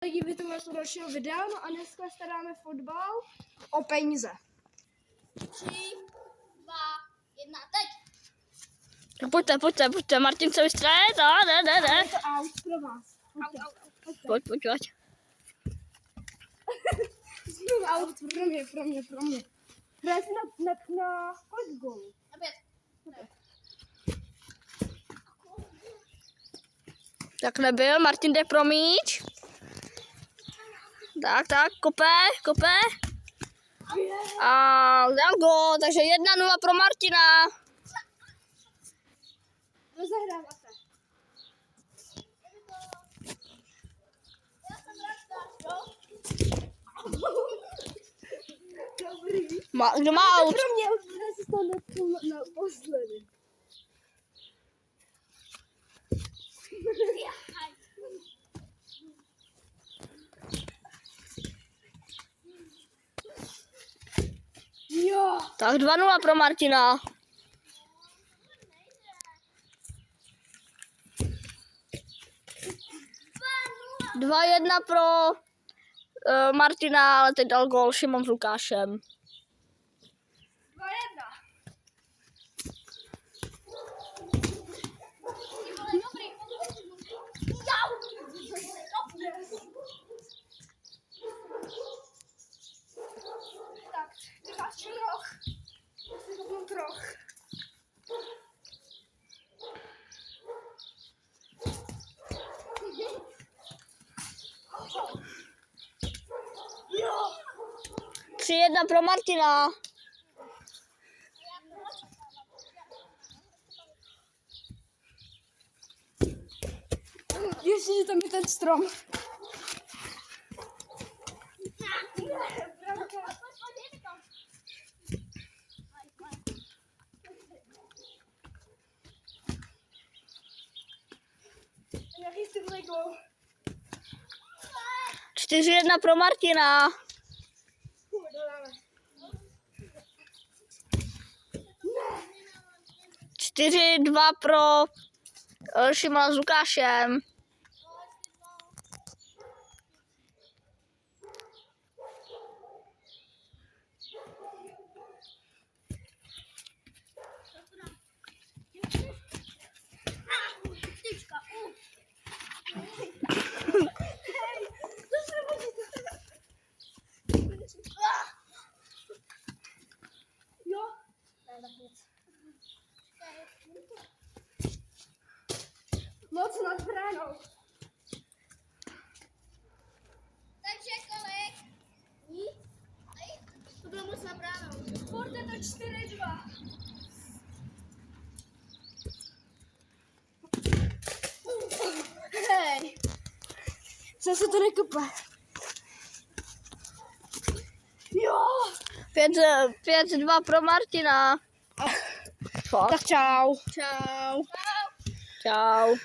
Lidi, vítám u dalšího videa, no a dneska staráme fotbal o peníze. 3, 2, 1, teď! Tak pojďte, Martin se vystřelí, ne. Je to out pro vás. Pojď. Out pro mě. Hraje si na kolik gólů? Na 5. Tak nebyl, Martin jde pro míč. Tak, kope. A dal gól, takže 1-0 pro Martina. Rozehrává se. Já jsem rád, jo? Dobrý. Kdo má out? Pro mě už se to na posledy. Jo. Tak 2-0 pro Martina. Panu. 2-1 pro Martina, ale teď dal gól Šimon s Lukášem. 2-1. Dobrý. Tak, ty máš roh. Musím kopnout roh. Jo. 3-1 pro Martina. Ještě, že tam je ten strom. Jaký jsi byl gól? 4-1 pro Martina. 4-2 pro Šimona s Lukášem. Jo. Moc nad bránou. Takže kolik? Nic. To bylo moc na bránou. Furt je to 4-2. Hej. Zase to nekope. Jo. 5-2 pro Martina. Tak čau. Čau.